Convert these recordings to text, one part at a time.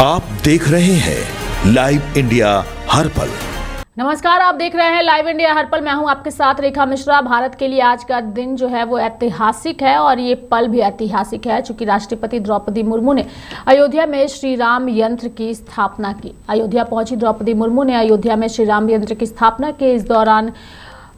आप देख रहे हैं लाइव इंडिया हर पल। नमस्कार, आप देख रहे हैं लाइव इंडिया हर पल। मैं हूं आपके साथ रेखा मिश्रा। भारत के लिए आज का दिन जो है वो ऐतिहासिक है और ये पल भी ऐतिहासिक है चूंकि राष्ट्रपति द्रौपदी मुर्मू ने अयोध्या में श्री राम यंत्र की स्थापना की। अयोध्या पहुंची द्रौपदी मुर्मू ने अयोध्या में श्री राम यंत्र की स्थापना की। इस दौरान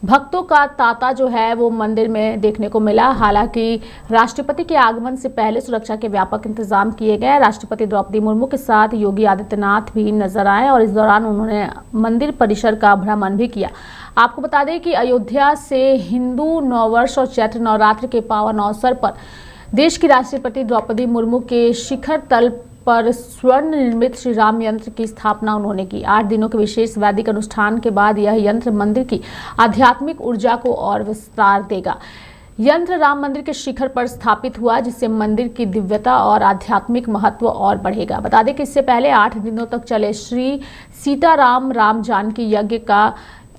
भक्तों का तांता जो है वो मंदिर में देखने को मिला। हालांकि राष्ट्रपति के आगमन से पहले सुरक्षा के व्यापक इंतजाम किए गए। राष्ट्रपति द्रौपदी मुर्मू के साथ योगी आदित्यनाथ भी नजर आए और इस दौरान उन्होंने मंदिर परिसर का भ्रमण भी किया। आपको बता दें कि अयोध्या से हिंदू नववर्ष और चैत्र नवरात्र के पावन अवसर पर देश की राष्ट्रपति द्रौपदी मुर्मू के शिखर तल पर स्वर्ण निर्मित श्री राम यंत्र की स्थापना उन्होंने की। 8 दिनों के विशेष वैदिक अनुष्ठान के बाद यह यंत्र मंदिर की आध्यात्मिक ऊर्जा को और विस्तार देगा। यंत्र राम मंदिर के शिखर पर स्थापित हुआ जिससे मंदिर की दिव्यता और आध्यात्मिक महत्व और बढ़ेगा। बता दें कि इससे पहले 8 दिनों तक चले श्री सीताराम राम जानकी यज्ञ का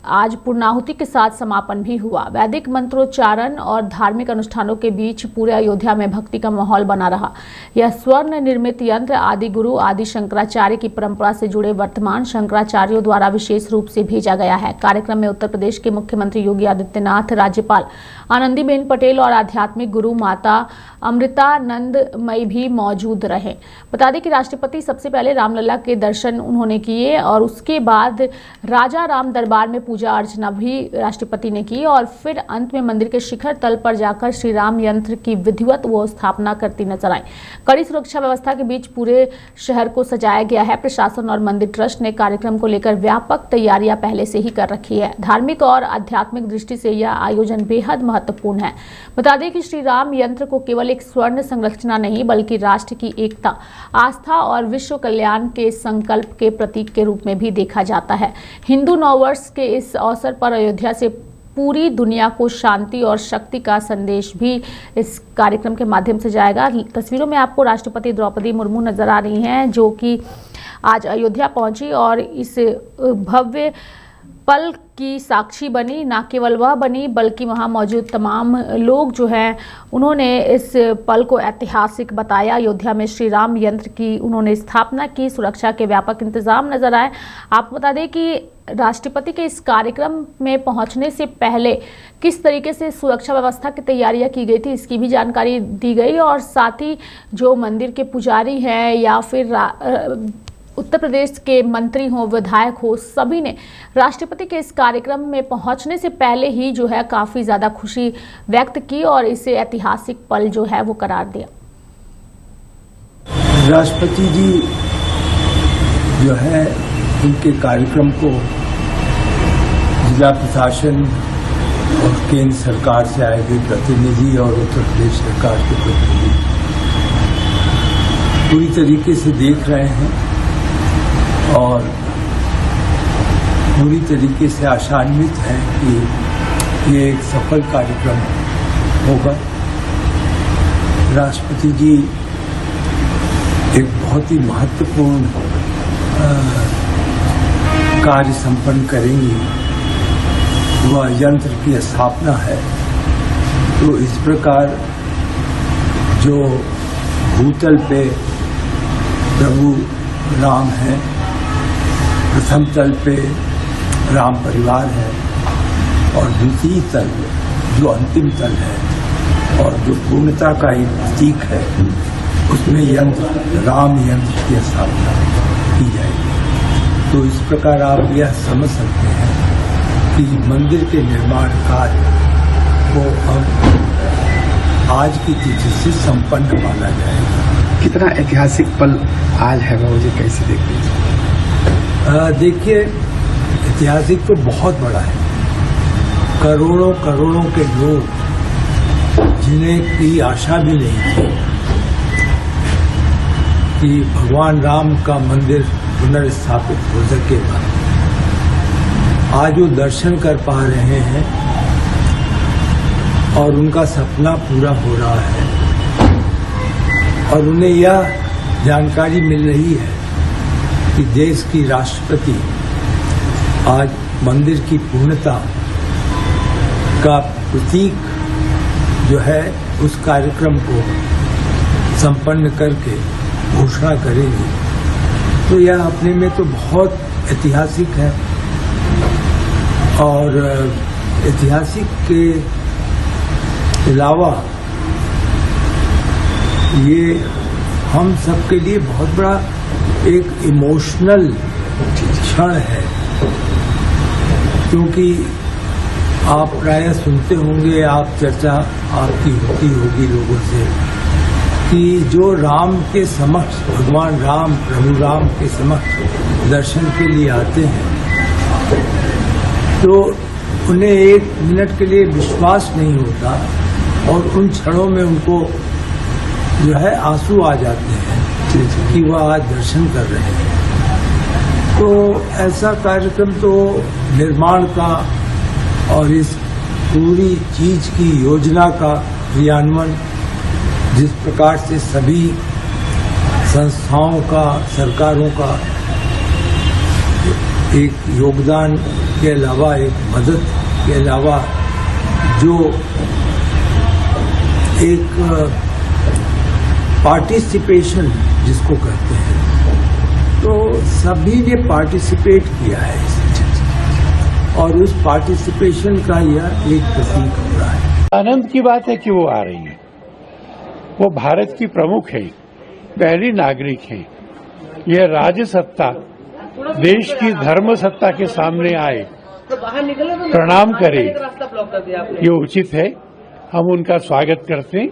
आज पूर्णाहुति के साथ समापन भी हुआ। वैदिक मंत्रोच्चारण और धार्मिक अनुष्ठानों के बीच पूरे अयोध्या में भक्ति का माहौल बना रहा। यह स्वर्ण निर्मित यंत्र आदि गुरु आदि शंकराचार्य की परंपरा से जुड़े वर्तमान शंकराचार्यों द्वारा विशेष रूप से भेजा गया है। कार्यक्रम में उत्तर प्रदेश के मुख्यमंत्री योगी आदित्यनाथ, राज्यपाल आनंदीबेन पटेल और आध्यात्मिक गुरु माता अमृतानंदमयी भी मौजूद रहे। बता दें कि राष्ट्रपति सबसे पहले रामलला के दर्शन उन्होंने किए और उसके बाद राजा राम दरबार में पूजा अर्चना भी राष्ट्रपति ने की और फिर अंत में मंदिर के शिखर तल पर जाकर श्री राम यंत्र की विधिवत वो स्थापना करती नजर आई। कड़ी सुरक्षा व्यवस्था के बीच पूरे शहर को सजाया गया है। प्रशासन और मंदिर ट्रस्ट ने कार्यक्रम को लेकर व्यापक तैयारियां पहले से ही कर रखी है। धार्मिक और आध्यात्मिक दृष्टि से यह आयोजन बेहद महत्वपूर्ण है। बता दें कि श्री राम यंत्र को केवल एक स्वर्ण संरचना नहीं बल्कि राष्ट्र की एकता, आस्था और विश्व कल्याण के संकल्प के प्रतीक के रूप में भी देखा जाता है। हिंदू नववर्ष के इस अवसर पर अयोध्या से पूरी दुनिया को शांति और शक्ति का संदेश भी इस कार्यक्रम के माध्यम से जाएगा। तस्वीरों में आपको राष्ट्रपति द्रौपदी मुर्मू नजर आ रही हैं जो कि आज अयोध्या पहुंची और इस भव्य पल की साक्षी बनी। न केवल वह बनी बल्कि वहां मौजूद तमाम लोग जो हैं उन्होंने इस पल को ऐतिहासिक बताया। अयोध्या में श्री राम यंत्र की उन्होंने स्थापना की। सुरक्षा के व्यापक इंतजाम नजर आए। आपको बता दें कि राष्ट्रपति के इस कार्यक्रम में पहुंचने से पहले किस तरीके से सुरक्षा व्यवस्था की तैयारियां की गई थी इसकी भी जानकारी दी गई और साथ ही जो मंदिर के पुजारी हैं या फिर उत्तर प्रदेश के मंत्री हो, विधायक हो, सभी ने राष्ट्रपति के इस कार्यक्रम में पहुंचने से पहले ही जो है काफी ज्यादा खुशी व्यक्त की और इसे ऐतिहासिक पल जो है वो करार दिया। राष्ट्रपति जी जो है उनके कार्यक्रम को जिला प्रशासन और केंद्र सरकार से आए हुए प्रतिनिधि और उत्तर प्रदेश सरकार के प्रतिनिधि पूरी तरीके से देख रहे हैं और पूरी तरीके से आशान्वित है कि ये एक सफल कार्यक्रम होगा। राष्ट्रपति जी एक बहुत ही महत्वपूर्ण कार्य संपन्न करेंगी। वह यंत्र की स्थापना है। तो इस प्रकार जो भूतल पे प्रभु राम है, प्रथम तल पे राम परिवार है और द्वितीय तल जो अंतिम तल है और जो पूर्णता का एक प्रतीक है उसमें यंत्र राम यंत्र की स्थापना की जाएगी। तो इस प्रकार आप यह समझ सकते हैं कि मंदिर के निर्माण कार्य को अब आज की तिथि से संपन्न माना जाएगा। कितना ऐतिहासिक पल आज है वो मुझे कैसे देखते हैं? देखिए, ऐतिहासिक तो बहुत बड़ा है। करोड़ों करोड़ों के लोग जिन्हें की आशा भी नहीं थी कि भगवान राम का मंदिर पुनर्स्थापित हो सकेगा, आज वो दर्शन कर पा रहे हैं और उनका सपना पूरा हो रहा है और उन्हें यह जानकारी मिल रही है कि देश की राष्ट्रपति आज मंदिर की पूर्णता का प्रतीक जो है उस कार्यक्रम को संपन्न करके घोषणा करेंगे तो यह अपने में तो बहुत ऐतिहासिक है। और ऐतिहासिक के अलावा ये हम सबके लिए बहुत बड़ा एक इमोशनल क्षण है, क्योंकि आप प्रायः सुनते होंगे, आप चर्चा आपकी होती होगी लोगों से, कि जो राम के समक्ष, भगवान राम, प्रभु राम के समक्ष दर्शन के लिए आते हैं तो उन्हें एक मिनट के लिए विश्वास नहीं होता और उन क्षणों में उनको जो है आंसू आ जाते हैं कि वह आज दर्शन कर रहे हैं। तो ऐसा कार्यक्रम तो निर्माण का और इस पूरी चीज की योजना का क्रियान्वयन जिस प्रकार से सभी संस्थाओं का, सरकारों का एक योगदान के अलावा, एक मदद के अलावा जो एक पार्टिसिपेशन जिसको कहते हैं, तो सभी ने पार्टिसिपेट किया है इस चीज में, और उस पार्टिसिपेशन का यह एक प्रतीक हो रहा है। आनंद की बात है कि वो आ रही है। वो भारत की प्रमुख है, पहली नागरिक है। यह राज्य सत्ता देश की धर्म सत्ता के सामने आए, प्रणाम करे, ये उचित है। हम उनका स्वागत करते हैं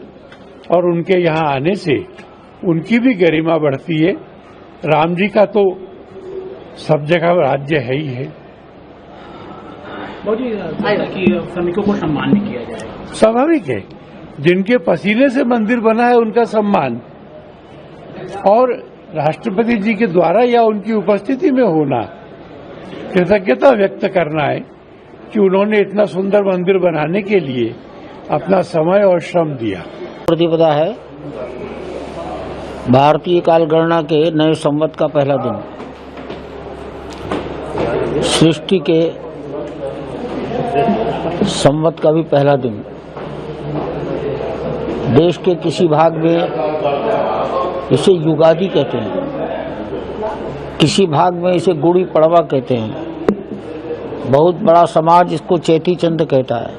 और उनके यहाँ आने से उनकी भी गरिमा बढ़ती है। राम जी का तो सब जगह राज्य है ही है। श्रमिकों को सम्मान नहीं किया जाएगा, स्वाभाविक है। जिनके पसीने से मंदिर बना है उनका सम्मान, और राष्ट्रपति जी के द्वारा या उनकी उपस्थिति में होना, कृतज्ञता व्यक्त करना है कि उन्होंने इतना सुंदर मंदिर बनाने के लिए अपना समय और श्रम दिया। प्रतिपदा है भारतीय काल गणना के नए संवत का पहला दिन, सृष्टि के संवत का भी पहला दिन। देश के किसी भाग में इसे युगादि कहते हैं, किसी भाग में इसे गुड़ी पड़वा कहते हैं। बहुत बड़ा समाज इसको चेती चंद कहता है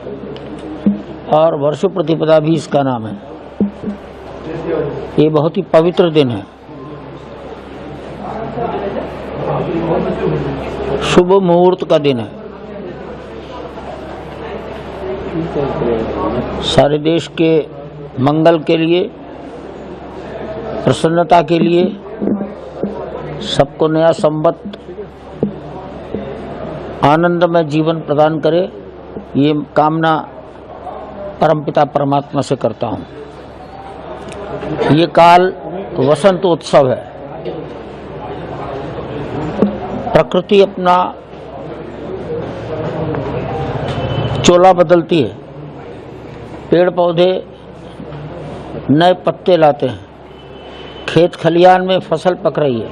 और वर्ष प्रतिपदा भी इसका नाम है। ये बहुत ही पवित्र दिन है, शुभ मुहूर्त का दिन है। सारे देश के मंगल के लिए, प्रसन्नता के लिए, सबको नया संवत आनंदमय जीवन प्रदान करे, ये कामना परमपिता परमात्मा से करता हूँ। ये काल वसंतोत्सव है। प्रकृति अपना चोला बदलती है, पेड़ पौधे नए पत्ते लाते हैं, खेत खलियान में फसल पक रही है,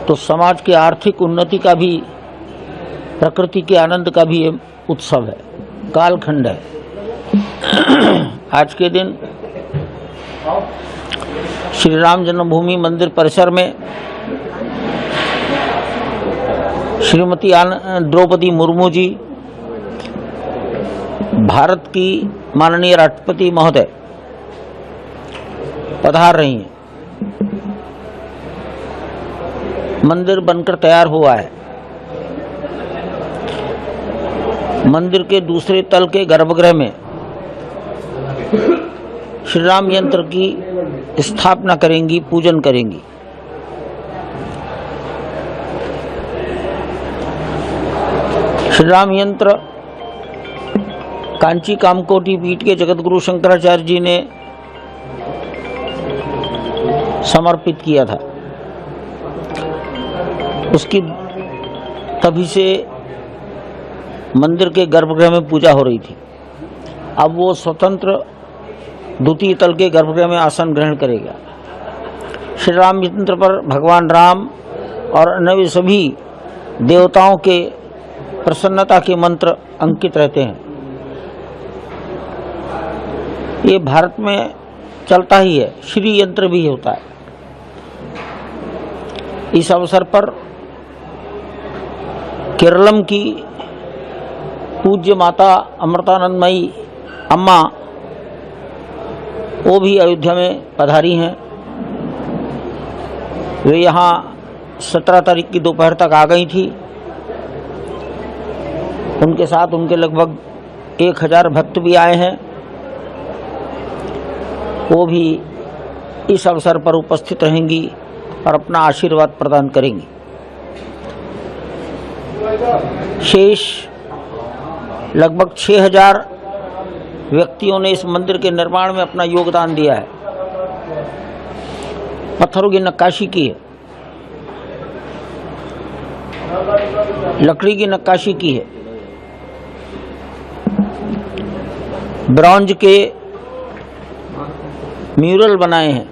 तो समाज की आर्थिक उन्नति का भी, प्रकृति के आनंद का भी उत्सव है, कालखंड है। आज के दिन श्री राम जन्मभूमि मंदिर परिसर में श्रीमती द्रौपदी मुर्मू जी, भारत की माननीय राष्ट्रपति महोदय पधार रही हैं। मंदिर बनकर तैयार हुआ है। मंदिर के दूसरे तल के गर्भगृह में श्री राम यंत्र की स्थापना करेंगी, पूजन करेंगी। श्री राम यंत्र कांची कामकोटी पीठ के जगतगुरु शंकराचार्य जी ने समर्पित किया था। उसकी तभी से मंदिर के गर्भगृह में पूजा हो रही थी। अब वो स्वतंत्र द्वितीय तल के गर्भगृह में आसन ग्रहण करेगा। श्री राम यंत्र पर भगवान राम और अन्य सभी देवताओं के प्रसन्नता के मंत्र अंकित रहते हैं। ये भारत में चलता ही है। श्री यंत्र भी होता है। इस अवसर पर केरलम की पूज्य माता अमृतानंदमयी अम्मा वो भी अयोध्या में पधारी हैं। वे यहाँ 17 तारीख की दोपहर तक आ गई थी। उनके साथ उनके लगभग 1000 भक्त भी आए हैं। वो भी इस अवसर पर उपस्थित रहेंगी और अपना आशीर्वाद प्रदान करेंगी। शेष लगभग 6000 व्यक्तियों ने इस मंदिर के निर्माण में अपना योगदान दिया है। पत्थरों की नक्काशी की है, लकड़ी की नक्काशी की है, ब्रॉन्ज के म्यूरल बनाए हैं,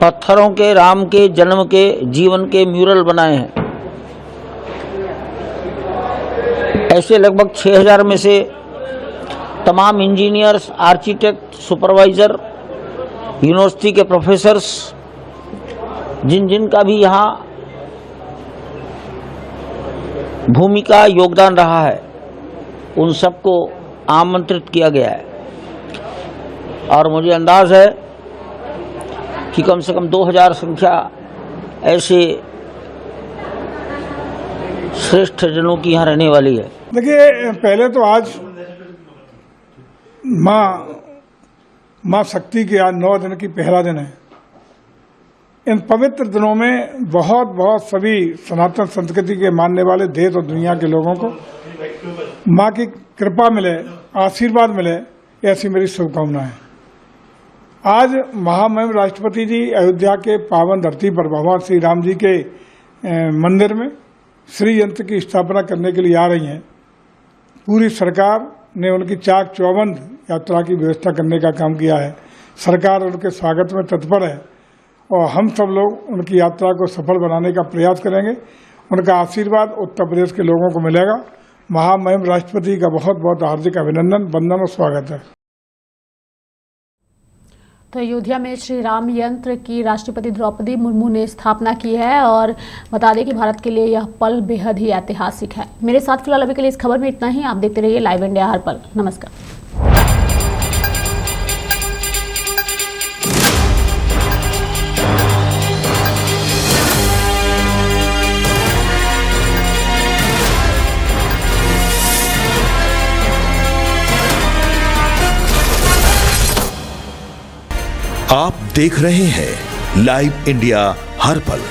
पत्थरों के राम के जन्म के जीवन के म्यूरल बनाए हैं। ऐसे लगभग 6000 में से तमाम इंजीनियर्स, आर्किटेक्ट, सुपरवाइजर, यूनिवर्सिटी के प्रोफेसर्स, जिन का भी यहाँ भूमिका योगदान रहा है, उन सबको आमंत्रित किया गया है। और मुझे अंदाज है कि कम से कम 2000 संख्या ऐसे श्रेष्ठ जनों की यहाँ रहने वाली है। देखिए, पहले तो आज माँ शक्ति के आज 9 दिन की पहला दिन है। इन पवित्र दिनों में बहुत सभी सनातन संस्कृति के मानने वाले देश और दुनिया के लोगों को माँ की कृपा मिले, आशीर्वाद मिले, ऐसी मेरी शुभकामना है। आज महामहिम राष्ट्रपति जी अयोध्या के पावन धरती पर भगवान श्री राम जी के मंदिर में श्री यंत्र की स्थापना करने के लिए आ रही हैं। पूरी सरकार ने उनकी चाक चौबंद यात्रा की व्यवस्था करने का काम किया है। सरकार उनके स्वागत में तत्पर है और हम सब लोग उनकी यात्रा को सफल बनाने का प्रयास करेंगे। उनका आशीर्वाद उत्तर प्रदेश के लोगों को मिलेगा। महामहिम राष्ट्रपति का बहुत हार्दिक अभिनंदन, वंदन और स्वागत है। तो अयोध्या में श्री राम यंत्र की राष्ट्रपति द्रौपदी मुर्मू ने स्थापना की है और बता दें कि भारत के लिए यह पल बेहद ही ऐतिहासिक है। मेरे साथ फिलहाल अभी के लिए इस खबर में इतना ही। आप देखते रहिए लाइव इंडिया हर पल। नमस्कार। आप देख रहे हैं लाइव इंडिया हर पल।